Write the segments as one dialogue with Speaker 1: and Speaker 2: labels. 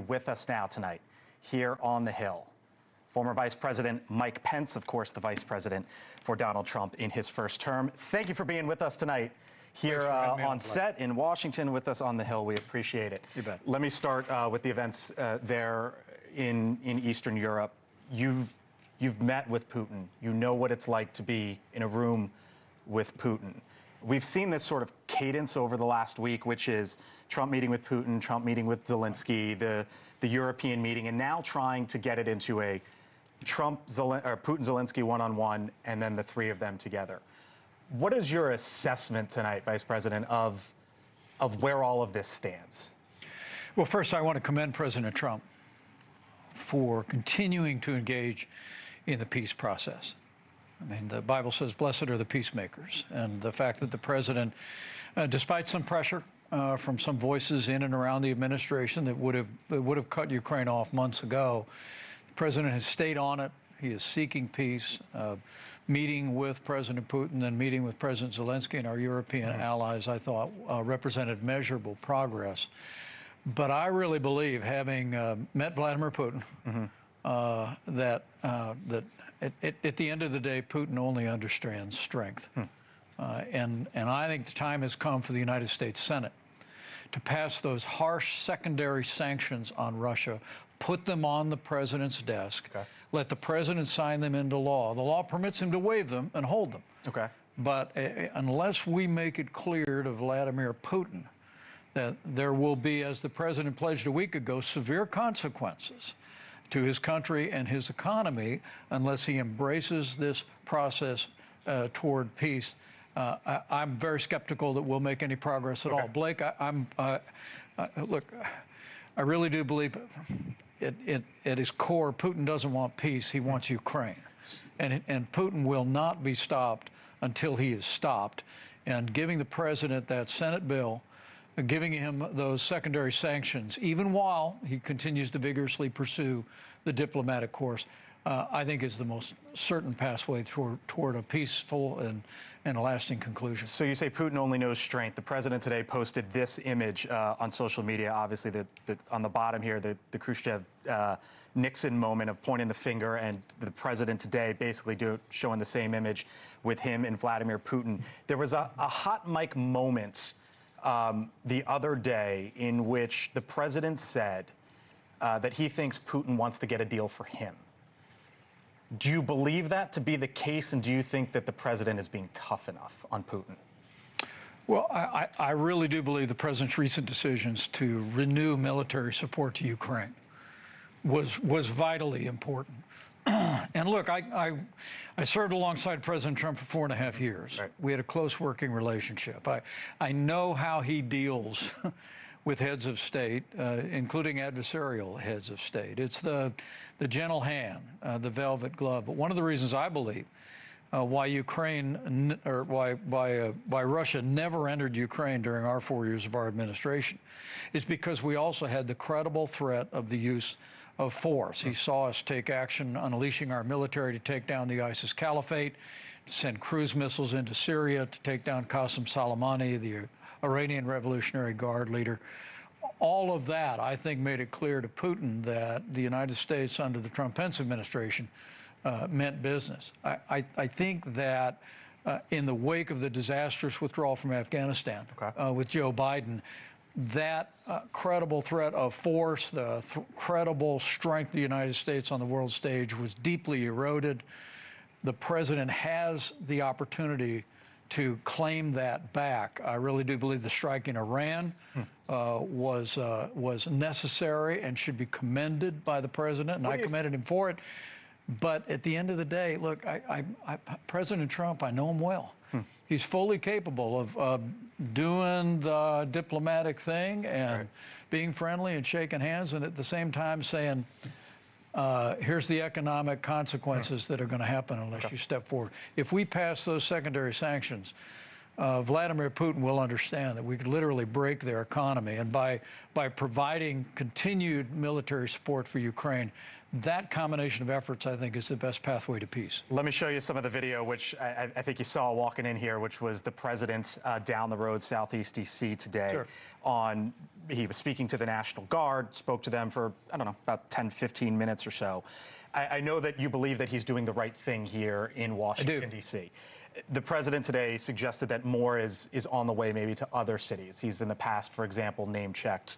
Speaker 1: with us now tonight here on the Hill. Former Vice President Mike Pence, of course, the Vice President for Donald Trump in his first term. Thank you for being with us tonight here on set in Washington with us on the Hill. We appreciate it.
Speaker 2: You bet.
Speaker 1: Let me start with the events there in Eastern Europe. You've met with Putin. You know what it's like to be in a room with Putin. We've seen this sort of cadence over the last week, which is Trump meeting with Putin, Trump meeting with Zelensky, the European meeting, and now trying to get it into a Putin-Zelensky one-on-one, and then the three of them together. What is your assessment tonight, Vice President, of where all of this stands?
Speaker 2: Well, first, I want to commend President Trump for continuing to engage in the peace process. I mean, the Bible says, blessed are the peacemakers. And the fact that the president, despite some pressure from some voices in and around the administration that would have cut Ukraine off months ago, the president has stayed on it. He is seeking peace, meeting with President Putin and meeting with President Zelensky and our European allies, I thought, represented measurable progress. But I really believe, having met Vladimir Putin, that at the end of the day, Putin only understands strength. And I think the time has come for the United States Senate to pass those harsh secondary sanctions on Russia, put them on the president's desk, let the president sign them into law. The law permits him to waive them and hold them. But unless we make it clear to Vladimir Putin that there will be, as the president pledged a week ago, severe consequences to his country and his economy unless he embraces this process toward peace, I'm very skeptical that we'll make any progress at all. Blake, look, I really do believe at his core, Putin doesn't want peace. He wants Ukraine. And Putin will not be stopped until he is stopped. And giving the president that Senate bill, giving him those secondary sanctions, even while he continues to vigorously pursue the diplomatic course, I think is the most certain pathway toward a peaceful and a lasting conclusion.
Speaker 1: So you say Putin only knows strength. The president today posted this image on social media, obviously on the bottom here, the Khrushchev-Nixon moment of pointing the finger, and the president today basically showing the same image with him and Vladimir Putin. There was a hot mic moment the other day in which the president said that he thinks Putin wants to get a deal for him. Do you believe that to be the case, and do you think that the president is being tough enough on Putin?
Speaker 2: Well, I really do believe the president's recent decisions to renew military support to Ukraine was vitally important. And look, I served alongside President Trump for 4.5 years. We had a close working relationship. I know how he deals with heads of state, including adversarial heads of state. It's the gentle hand, the velvet glove. But one of the reasons I believe why Russia never entered Ukraine during our 4 years of our administration is because we also had the credible threat of the use of force. He saw us take action, unleashing our military to take down the ISIS caliphate, to send cruise missiles into Syria to take down Qasem Soleimani, the Iranian Revolutionary Guard leader. All of that, I think, made it clear to Putin that the United States under the Trump-Pence administration meant business. I think that in the wake of the disastrous withdrawal from Afghanistan with Joe Biden, that credible threat of force, the credible strength of the United States on the world stage was deeply eroded. The president has the opportunity to claim that back. I really do believe the strike in Iran was necessary and should be commended by the president, and I commended him for it. But at the end of the day, look, President Trump, I know him well. He's fully capable of doing the diplomatic thing and being friendly and shaking hands, and at the same time saying, here's the economic consequences that are going to happen unless you step forward. If we pass those secondary sanctions, Vladimir Putin will understand that we could literally break their economy. And by providing continued military support for Ukraine, that combination of efforts, I think, is the best pathway to peace.
Speaker 1: Let me show you some of the video, which I think you saw walking in here, which was the president down the road, Southeast D.C. today.
Speaker 2: Sure.
Speaker 1: He was speaking to the National Guard, spoke to them for, I don't know, about 10, 15 minutes or so. I know that you believe that he's doing the right thing here in Washington, D.C. The president today suggested that more is on the way maybe to other cities. He's in the past, for example, name-checked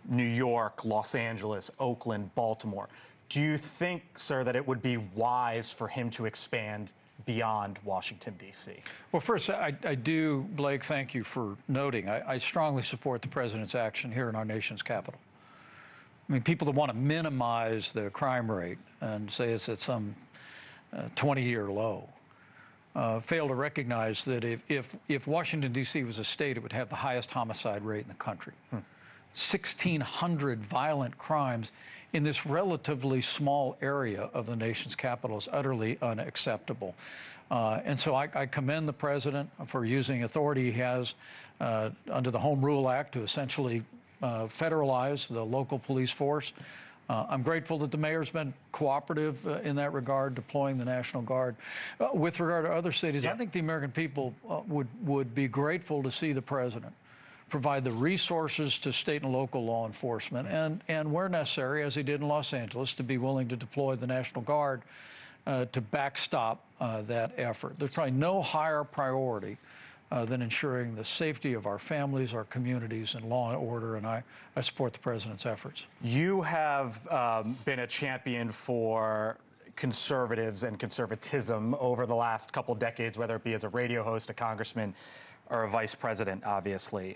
Speaker 1: New York, Los Angeles, Oakland, Baltimore. Do you think, sir, that it would be wise for him to expand beyond Washington, D.C.?
Speaker 2: Well, first, I do, Blake, thank you for noting. I strongly support the president's action here in our nation's capital. I mean, people that want to minimize the crime rate and say it's at some 20-year low fail to recognize that if Washington, D.C. was a state, it would have the highest homicide rate in the country. 1,600 violent crimes in this relatively small area of the nation's capital is utterly unacceptable. And so I commend the president for using authority he has under the Home Rule Act to essentially federalize the local police force. I'm grateful that the mayor's been cooperative in that regard, deploying the National Guard. With regard to other cities, I think the American people would be grateful to see the president provide the resources to state and local law enforcement, and where necessary, as he did in Los Angeles, to be willing to deploy the National Guard to backstop that effort. There's probably no higher priority than ensuring the safety of our families, our communities, and law and order, and I support the president's efforts.
Speaker 1: You have been a champion for conservatives and conservatism over the last couple decades, whether it be as a radio host, a congressman, or a vice president, obviously.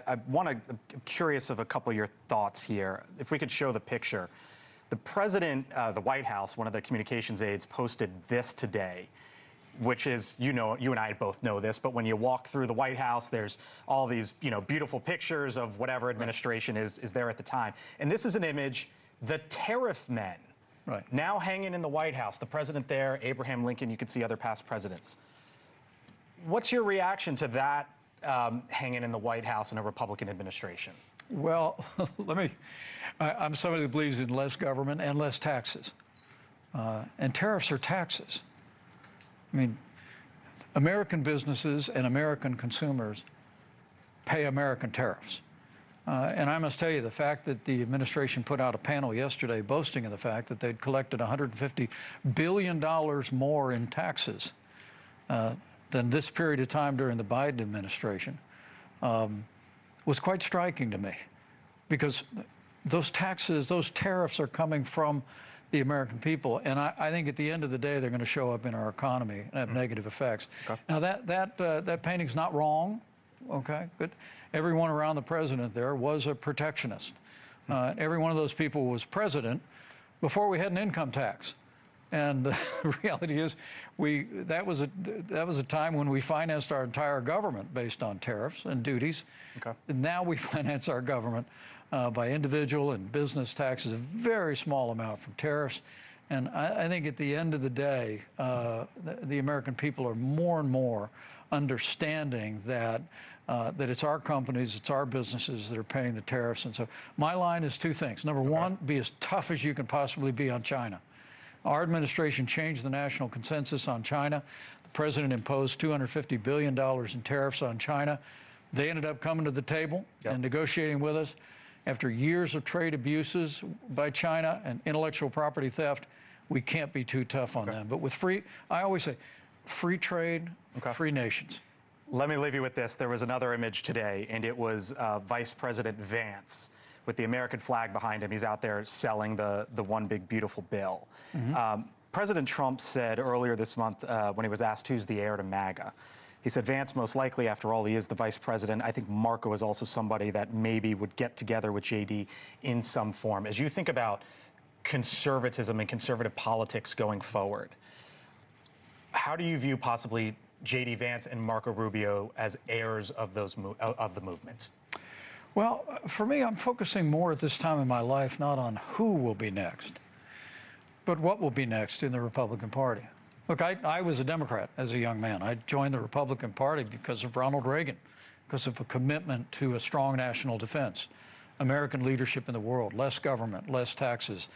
Speaker 1: I'm curious of a couple of your thoughts here. If we could show the picture. The president, the White House, one of the communications aides, posted this today, which is, you and I both know this, but when you walk through the White House, there's all these, beautiful pictures of whatever administration is there at the time. And this is an image, the tariff men, now hanging in the White House. The president there, Abraham Lincoln, you can see other past presidents. What's your reaction to that hanging in the White House in a Republican administration?
Speaker 2: Well, I'm somebody that believes in less government and less taxes. And tariffs are taxes. I mean, American businesses and American consumers pay American tariffs. And I must tell you, the fact that the administration put out a panel yesterday boasting of the fact that they'd collected $150 billion more in taxes than this period of time during the Biden administration was quite striking to me, because those taxes, those tariffs are coming from the American people, and I think at the end of the day they're going to show up in our economy and have negative effects. Now that painting's not wrong, but everyone around the president there was a protectionist. Every one of those people was president before we had an income tax. And the reality is, that was a time when we financed our entire government based on tariffs and duties. And now we finance our government by individual and business taxes, a very small amount from tariffs. And I think at the end of the day, the American people are more and more understanding that it's our companies, it's our businesses that are paying the tariffs. And so my line is two things. Number one, be as tough as you can possibly be on China. Our administration changed the national consensus on China. The president imposed $250 billion in tariffs on China. They ended up coming to the table and negotiating with us. After years of trade abuses by China and intellectual property theft, we can't be too tough on them. But with I always say, free trade, free nations.
Speaker 1: Let me leave you with this. There was another image today, and it was Vice President Vance with the American flag behind him. He's out there selling the one big beautiful bill. President Trump said earlier this month when he was asked who's the heir to MAGA, he said Vance, most likely, after all, he is the vice president. I think Marco is also somebody that maybe would get together with JD in some form. As you think about conservatism and conservative politics going forward, how do you view possibly JD Vance and Marco Rubio as heirs of of the movement?
Speaker 2: Well, for me, I'm focusing more at this time in my life not on who will be next, but what will be next in the Republican Party. Look, I was a Democrat as a young man. I joined the Republican Party because of Ronald Reagan, because of a commitment to a strong national defense, American leadership in the world, less government, less taxes,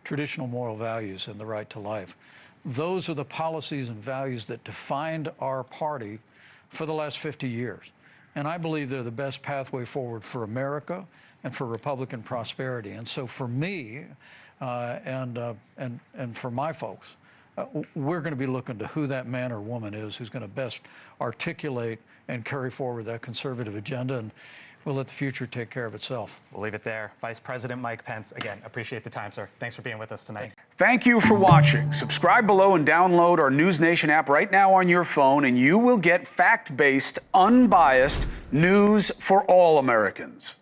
Speaker 2: traditional moral values, and the right to life. Those are the policies and values that defined our party for the last 50 years. And I believe they're the best pathway forward for America and for Republican prosperity. And so for me and for my folks, we're going to be looking to who that man or woman is who's going to best articulate and carry forward that conservative agenda, and we'll let the future take care of itself.
Speaker 1: We'll leave it there. Vice President Mike Pence, again, appreciate the time, sir. Thanks for being with us tonight.
Speaker 3: Thank you for watching. Subscribe below and download our NewsNation app right now on your phone, and you will get fact-based, unbiased news for all Americans.